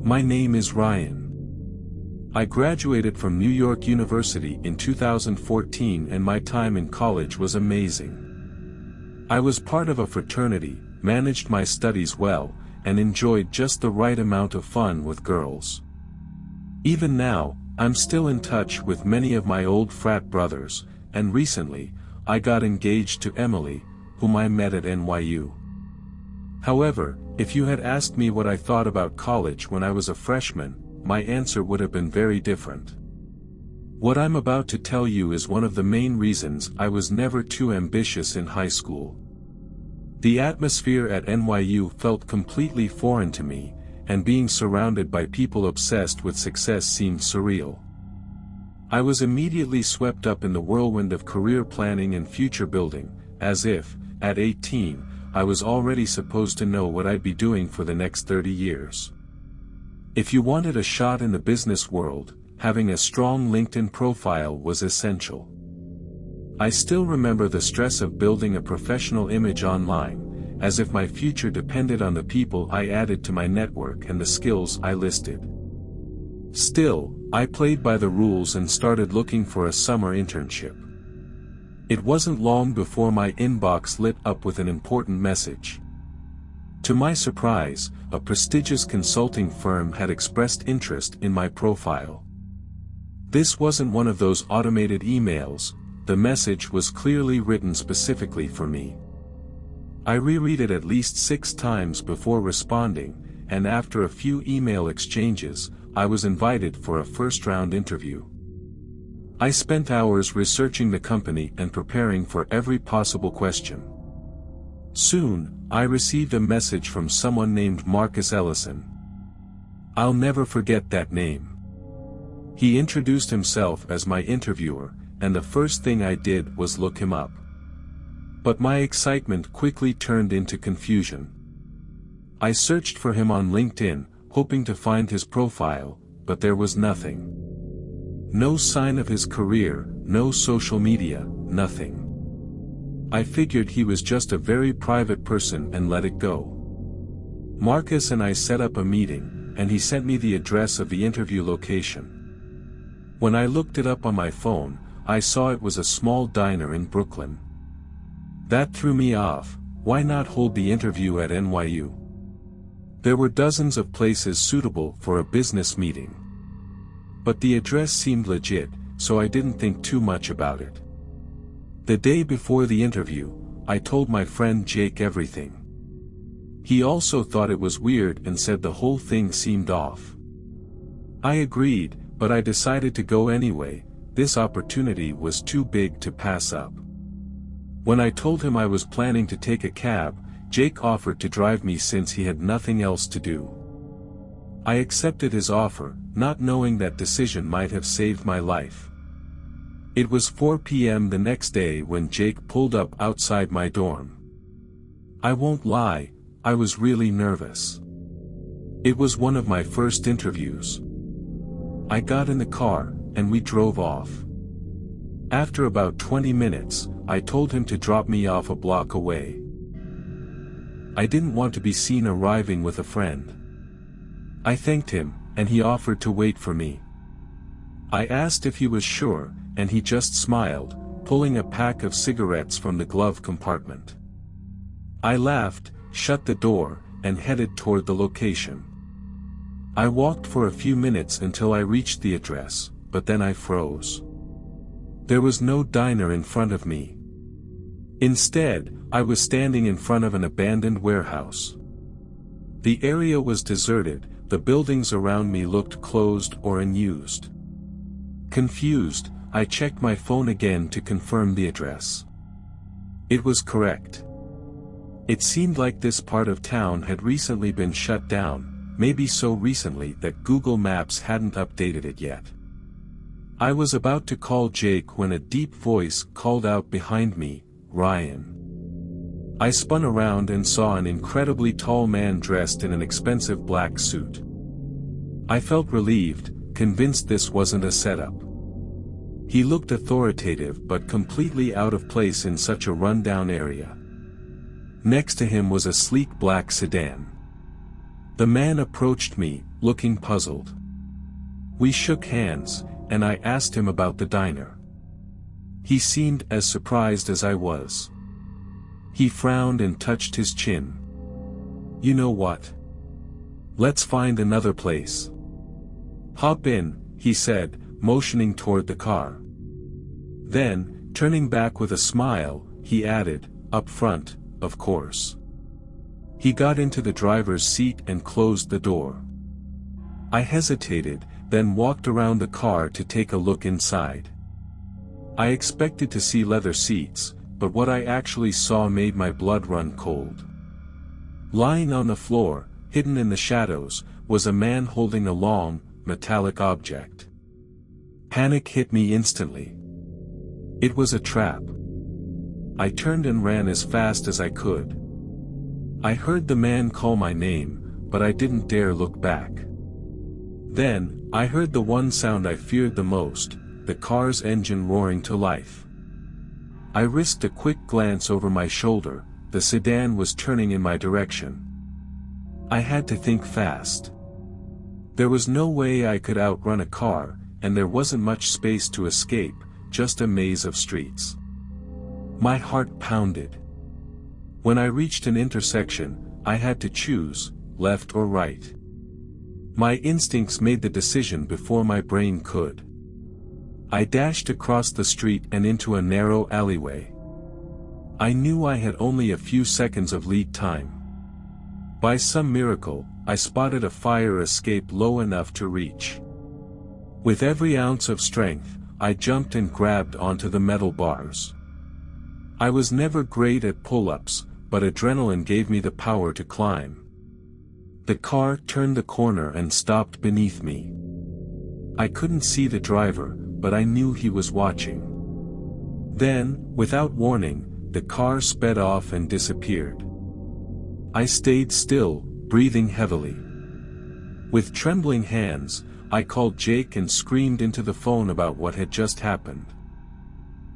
My name is Ryan. I graduated from New York University in 2014 and my time in college was amazing. I was part of a fraternity, managed my studies well, and enjoyed just the right amount of fun with girls. Even now, I'm still in touch with many of my old frat brothers, and recently, I got engaged to Emily, whom I met at NYU. However, if you had asked me what I thought about college when I was a freshman, my answer would have been very different. What I'm about to tell you is one of the main reasons I was never too ambitious in high school. The atmosphere at NYU felt completely foreign to me, and being surrounded by people obsessed with success seemed surreal. I was immediately swept up in the whirlwind of career planning and future building, as if, at 18, I was already supposed to know what I'd be doing for the next 30 years. If you wanted a shot in the business world, having a strong LinkedIn profile was essential. I still remember the stress of building a professional image online, as if my future depended on the people I added to my network and the skills I listed. Still, I played by the rules and started looking for a summer internship. It wasn't long before my inbox lit up with an important message. To my surprise, a prestigious consulting firm had expressed interest in my profile. This wasn't one of those automated emails, the message was clearly written specifically for me. I reread it at least 6 times before responding, and after a few email exchanges, I was invited for a first-round interview. I spent hours researching the company and preparing for every possible question. Soon, I received a message from someone named Marcus Ellison. I'll never forget that name. He introduced himself as my interviewer, and the first thing I did was look him up. But my excitement quickly turned into confusion. I searched for him on LinkedIn, hoping to find his profile, but there was nothing. No sign of his career, no social media, nothing. I figured he was just a very private person and let it go. Marcus and I set up a meeting, and he sent me the address of the interview location. When I looked it up on my phone, I saw it was a small diner in Brooklyn. That threw me off. Why not hold the interview at NYU? There were dozens of places suitable for a business meeting. But the address seemed legit, so I didn't think too much about it. The day before the interview, I told my friend Jake everything. He also thought it was weird and said the whole thing seemed off. I agreed, but I decided to go anyway. This opportunity was too big to pass up. When I told him I was planning to take a cab, Jake offered to drive me since he had nothing else to do. I accepted his offer, not knowing that decision might have saved my life. It was 4 p.m. the next day when Jake pulled up outside my dorm. I won't lie, I was really nervous. It was one of my first interviews. I got in the car, and we drove off. After about 20 minutes, I told him to drop me off a block away. I didn't want to be seen arriving with a friend. I thanked him, and he offered to wait for me. I asked if he was sure, and he just smiled, pulling a pack of cigarettes from the glove compartment. I laughed, shut the door, and headed toward the location. I walked for a few minutes until I reached the address, but then I froze. There was no diner in front of me. Instead, I was standing in front of an abandoned warehouse. The area was deserted, the buildings around me looked closed or unused. Confused, I checked my phone again to confirm the address. It was correct. It seemed like this part of town had recently been shut down, maybe so recently that Google Maps hadn't updated it yet. I was about to call Jake when a deep voice called out behind me, "Ryan." I spun around and saw an incredibly tall man dressed in an expensive black suit. I felt relieved, convinced this wasn't a setup. He looked authoritative but completely out of place in such a rundown area. Next to him was a sleek black sedan. The man approached me, looking puzzled. We shook hands, and I asked him about the diner. He seemed as surprised as I was. He frowned and touched his chin. "You know what? Let's find another place. Hop in," he said, motioning toward the car. Then, turning back with a smile, he added, "Up front, of course." He got into the driver's seat and closed the door. I hesitated, then walked around the car to take a look inside. I expected to see leather seats, but what I actually saw made my blood run cold. Lying on the floor, hidden in the shadows, was a man holding a long, metallic object. Panic hit me instantly. It was a trap. I turned and ran as fast as I could. I heard the man call my name, but I didn't dare look back. Then, I heard the one sound I feared the most, the car's engine roaring to life. I risked a quick glance over my shoulder. The sedan was turning in my direction. I had to think fast. There was no way I could outrun a car, and there wasn't much space to escape, just a maze of streets. My heart pounded. When I reached an intersection, I had to choose, left or right. My instincts made the decision before my brain could. I dashed across the street and into a narrow alleyway. I knew I had only a few seconds of lead time. By some miracle, I spotted a fire escape low enough to reach. With every ounce of strength, I jumped and grabbed onto the metal bars. I was never great at pull-ups, but adrenaline gave me the power to climb. The car turned the corner and stopped beneath me. I couldn't see the driver, but I knew he was watching. Then, without warning, the car sped off and disappeared. I stayed still, breathing heavily. With trembling hands, I called Jake and screamed into the phone about what had just happened.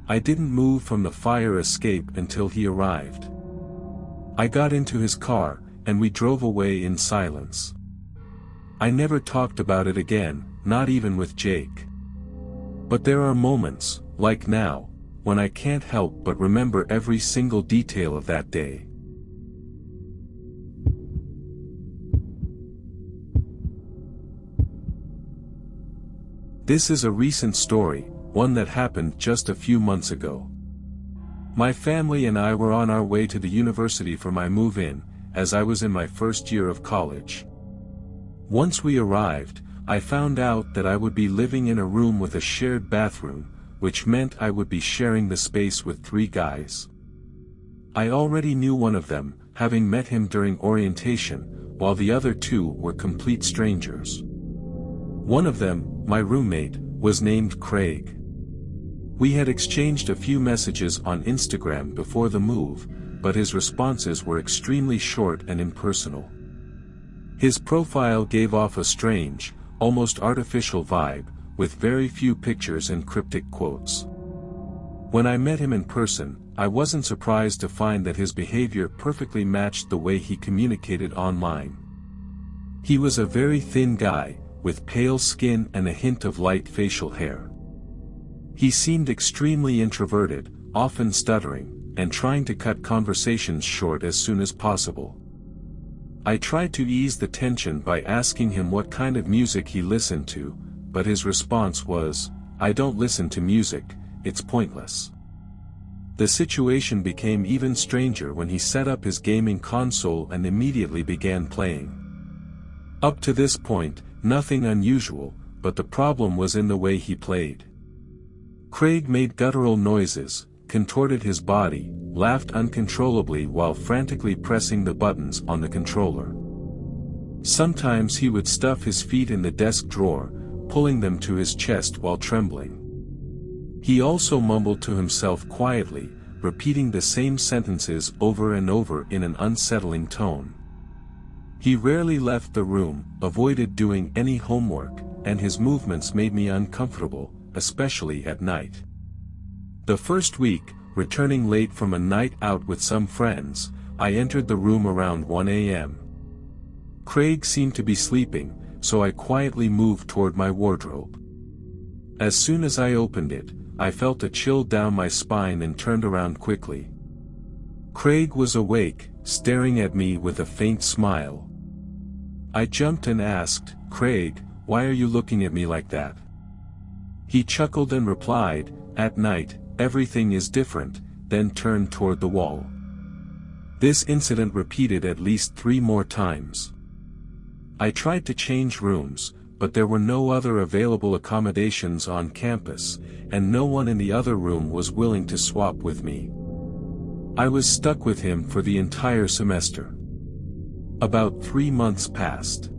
I didn't move from the fire escape until he arrived. I got into his car, and we drove away in silence. I never talked about it again, not even with Jake. But there are moments, like now, when I can't help but remember every single detail of that day. This is a recent story, one that happened just a few months ago. My family and I were on our way to the university for my move-in, as I was in my first year of college. Once we arrived, I found out that I would be living in a room with a shared bathroom, which meant I would be sharing the space with 3 guys. I already knew one of them, having met him during orientation, while the other 2 were complete strangers. One of them, my roommate, was named Craig. We had exchanged a few messages on Instagram before the move, but his responses were extremely short and impersonal. His profile gave off a strange, almost artificial vibe, with very few pictures and cryptic quotes. When I met him in person, I wasn't surprised to find that his behavior perfectly matched the way he communicated online. He was a very thin guy, with pale skin and a hint of light facial hair. He seemed extremely introverted, often stuttering, and trying to cut conversations short as soon as possible. I tried to ease the tension by asking him what kind of music he listened to, but his response was, "I don't listen to music, it's pointless." The situation became even stranger when he set up his gaming console and immediately began playing. Up to this point, nothing unusual, but the problem was in the way he played. Craig made guttural noises, contorted his body, laughed uncontrollably while frantically pressing the buttons on the controller. Sometimes he would stuff his feet in the desk drawer, pulling them to his chest while trembling. He also mumbled to himself quietly, repeating the same sentences over and over in an unsettling tone. He rarely left the room, avoided doing any homework, and his movements made me uncomfortable, especially at night. The first week, returning late from a night out with some friends, I entered the room around 1 a.m. Craig seemed to be sleeping, so I quietly moved toward my wardrobe. As soon as I opened it, I felt a chill down my spine and turned around quickly. Craig was awake, staring at me with a faint smile. I jumped and asked, "Craig, why are you looking at me like that?" He chuckled and replied, "At night, everything is different," then turned toward the wall. This incident repeated at least 3 more times. I tried to change rooms, but there were no other available accommodations on campus, and no one in the other room was willing to swap with me. I was stuck with him for the entire semester. About 3 months passed.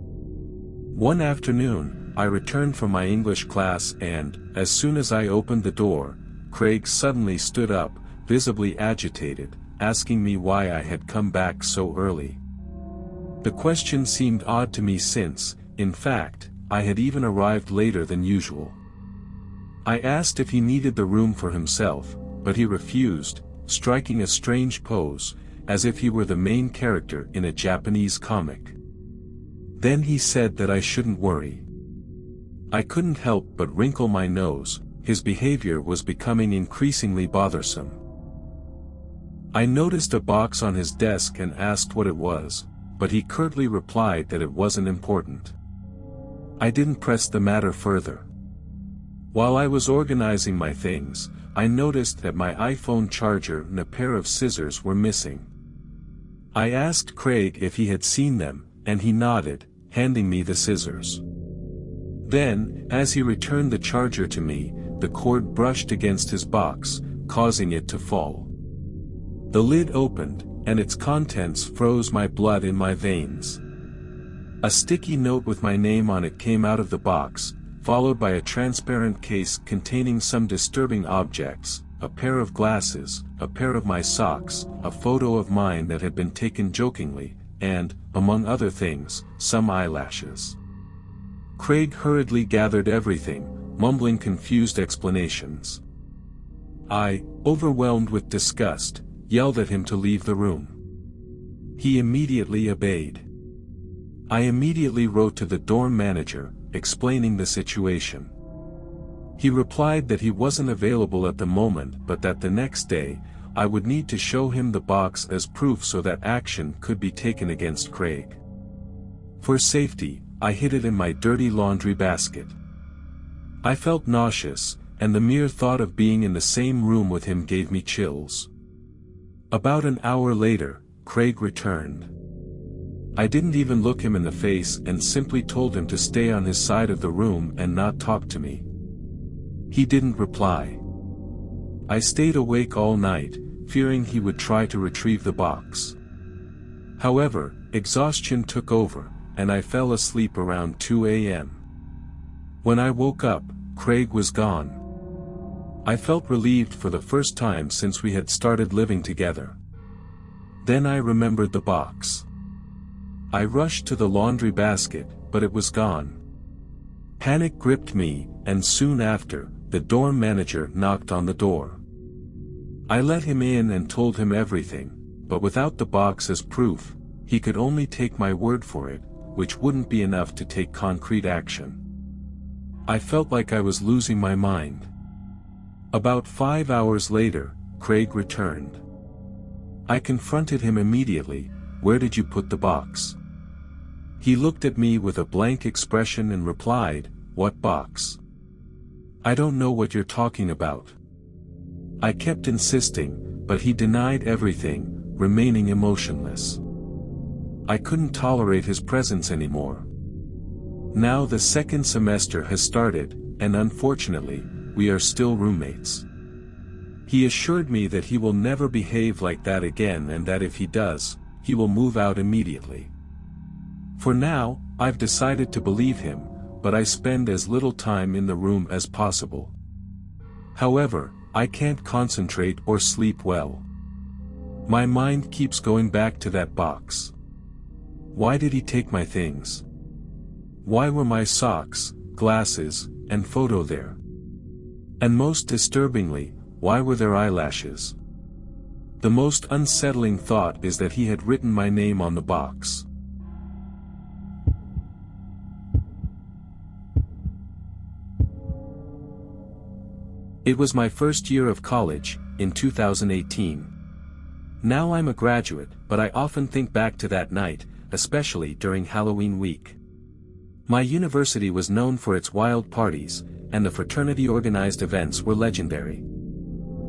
One afternoon, I returned from my English class and, as soon as I opened the door, Craig suddenly stood up, visibly agitated, asking me why I had come back so early. The question seemed odd to me since, in fact, I had even arrived later than usual. I asked if he needed the room for himself, but he refused, striking a strange pose, as if he were the main character in a Japanese comic. Then he said that I shouldn't worry. I couldn't help but wrinkle my nose. His behavior was becoming increasingly bothersome. I noticed a box on his desk and asked what it was, but he curtly replied that it wasn't important. I didn't press the matter further. While I was organizing my things, I noticed that my iPhone charger and a pair of scissors were missing. I asked Craig if he had seen them, and he nodded, handing me the scissors. Then, as he returned the charger to me, the cord brushed against his box, causing it to fall. The lid opened, and its contents froze my blood in my veins. A sticky note with my name on it came out of the box, followed by a transparent case containing some disturbing objects, a pair of glasses, a pair of my socks, a photo of mine that had been taken jokingly, and, among other things, some eyelashes. Craig hurriedly gathered everything, mumbling confused explanations. I, overwhelmed with disgust, yelled at him to leave the room. He immediately obeyed. I immediately wrote to the dorm manager, explaining the situation. He replied that he wasn't available at the moment but that the next day, I would need to show him the box as proof so that action could be taken against Craig. For safety, I hid it in my dirty laundry basket. I felt nauseous, and the mere thought of being in the same room with him gave me chills. About an hour later, Craig returned. I didn't even look him in the face and simply told him to stay on his side of the room and not talk to me. He didn't reply. I stayed awake all night, fearing he would try to retrieve the box. However, exhaustion took over, and I fell asleep around 2 a.m. When I woke up, Craig was gone. I felt relieved for the first time since we had started living together. Then I remembered the box. I rushed to the laundry basket, but it was gone. Panic gripped me, and soon after, the dorm manager knocked on the door. I let him in and told him everything, but without the box as proof, he could only take my word for it, which wouldn't be enough to take concrete action. I felt like I was losing my mind. About 5 hours later, Craig returned. I confronted him immediately. "Where did you put the box?" He looked at me with a blank expression and replied, "What box? I don't know what you're talking about." I kept insisting, but he denied everything, remaining emotionless. I couldn't tolerate his presence anymore. Now the second semester has started, and unfortunately, we are still roommates. He assured me that he will never behave like that again and that if he does, he will move out immediately. For now, I've decided to believe him, but I spend as little time in the room as possible. However, I can't concentrate or sleep well. My mind keeps going back to that box. Why did he take my things? Why were my socks, glasses, and photo there? And most disturbingly, why were there eyelashes? The most unsettling thought is that he had written my name on the box. It was my first year of college, in 2018. Now I'm a graduate, but I often think back to that night, especially during Halloween week. My university was known for its wild parties, and the fraternity-organized events were legendary.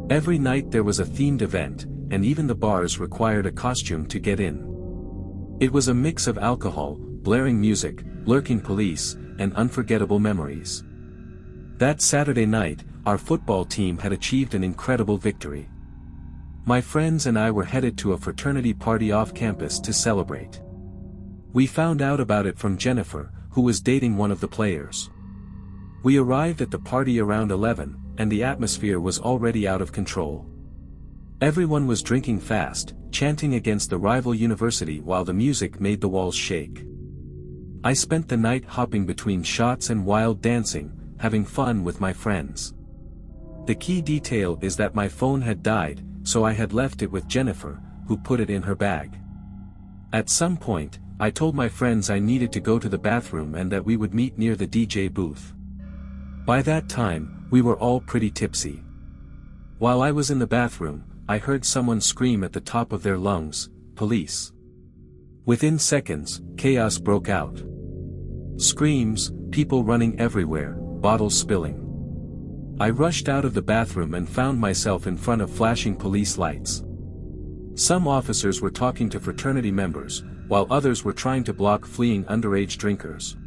Every night there was a themed event, and even the bars required a costume to get in. It was a mix of alcohol, blaring music, lurking police, and unforgettable memories. That Saturday night, our football team had achieved an incredible victory. My friends and I were headed to a fraternity party off campus to celebrate. We found out about it from Jennifer, who was dating one of the players. We arrived at the party around 11, and the atmosphere was already out of control. Everyone was drinking fast, chanting against the rival university while the music made the walls shake. I spent the night hopping between shots and wild dancing, having fun with my friends. The key detail is that my phone had died, so I had left it with Jennifer, who put it in her bag. At some point, I told my friends I needed to go to the bathroom and that we would meet near the DJ booth. By that time, we were all pretty tipsy. While I was in the bathroom, I heard someone scream at the top of their lungs, "Police!" Within seconds, chaos broke out. Screams, people running everywhere, bottles spilling. I rushed out of the bathroom and found myself in front of flashing police lights. Some officers were talking to fraternity members, while others were trying to block fleeing underage drinkers.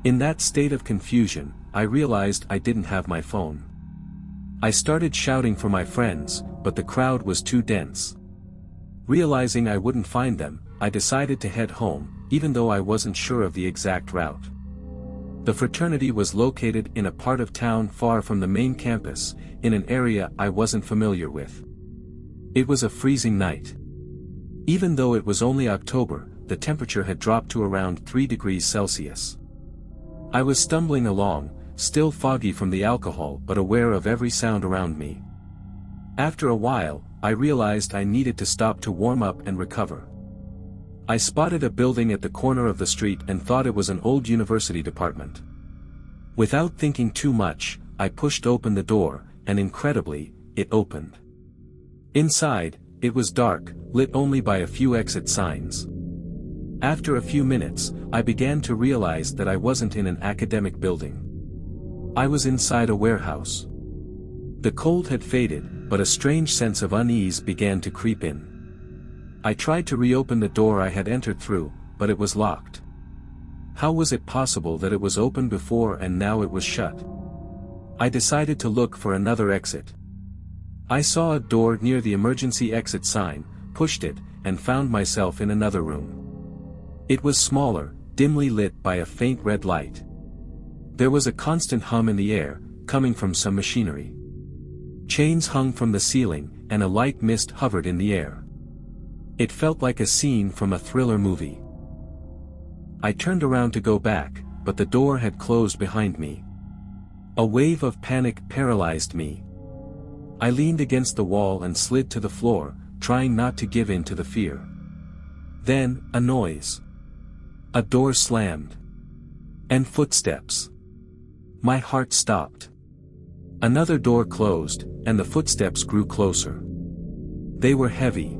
In that state of confusion, I realized I didn't have my phone. I started shouting for my friends, but the crowd was too dense. Realizing I wouldn't find them, I decided to head home, even though I wasn't sure of the exact route. The fraternity was located in a part of town far from the main campus, in an area I wasn't familiar with. It was a freezing night. Even though it was only October, the temperature had dropped to around 3 degrees Celsius. I was stumbling along, still foggy from the alcohol but aware of every sound around me. After a while, I realized I needed to stop to warm up and recover. I spotted a building at the corner of the street and thought it was an old university department. Without thinking too much, I pushed open the door, and incredibly, it opened. Inside, it was dark, lit only by a few exit signs. After a few minutes, I began to realize that I wasn't in an academic building. I was inside a warehouse. The cold had faded, but a strange sense of unease began to creep in. I tried to reopen the door I had entered through, but it was locked. How was it possible that it was open before and now it was shut? I decided to look for another exit. I saw a door near the emergency exit sign, pushed it, and found myself in another room. It was smaller, dimly lit by a faint red light. There was a constant hum in the air, coming from some machinery. Chains hung from the ceiling, and a light mist hovered in the air. It felt like a scene from a thriller movie. I turned around to go back, but the door had closed behind me. A wave of panic paralyzed me. I leaned against the wall and slid to the floor, trying not to give in to the fear. Then, a noise. A door slammed. And footsteps. My heart stopped. Another door closed, and the footsteps grew closer. They were heavy.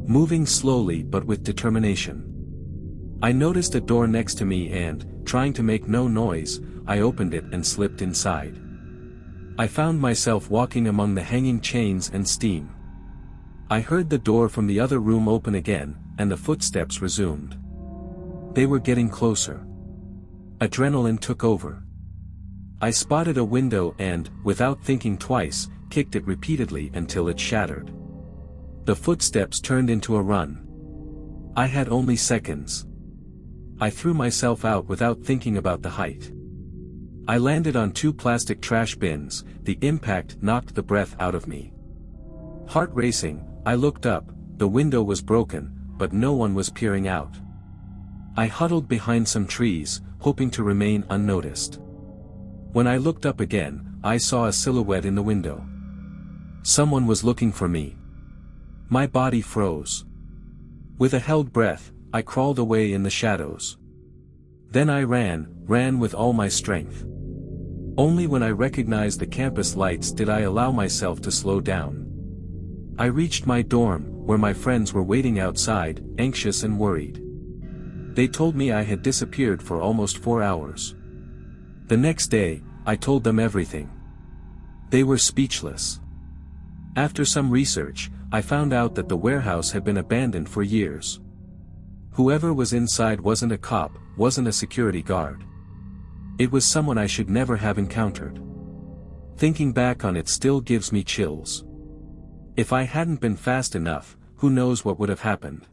Moving slowly but with determination. I noticed a door next to me and, trying to make no noise, I opened it and slipped inside. I found myself walking among the hanging chains and steam. I heard the door from the other room open again, and the footsteps resumed. They were getting closer. Adrenaline took over. I spotted a window and, without thinking twice, kicked it repeatedly until it shattered. The footsteps turned into a run. I had only seconds. I threw myself out without thinking about the height. I landed on 2 plastic trash bins, the impact knocked the breath out of me. Heart racing, I looked up, the window was broken, but no one was peering out. I huddled behind some trees, hoping to remain unnoticed. When I looked up again, I saw a silhouette in the window. Someone was looking for me. My body froze. With a held breath, I crawled away in the shadows. Then I ran with all my strength. Only when I recognized the campus lights did I allow myself to slow down. I reached my dorm, where my friends were waiting outside, anxious and worried. They told me I had disappeared for almost 4 hours. The next day, I told them everything. They were speechless. After some research, I found out that the warehouse had been abandoned for years. Whoever was inside wasn't a cop, wasn't a security guard. It was someone I should never have encountered. Thinking back on it still gives me chills. If I hadn't been fast enough, who knows what would have happened.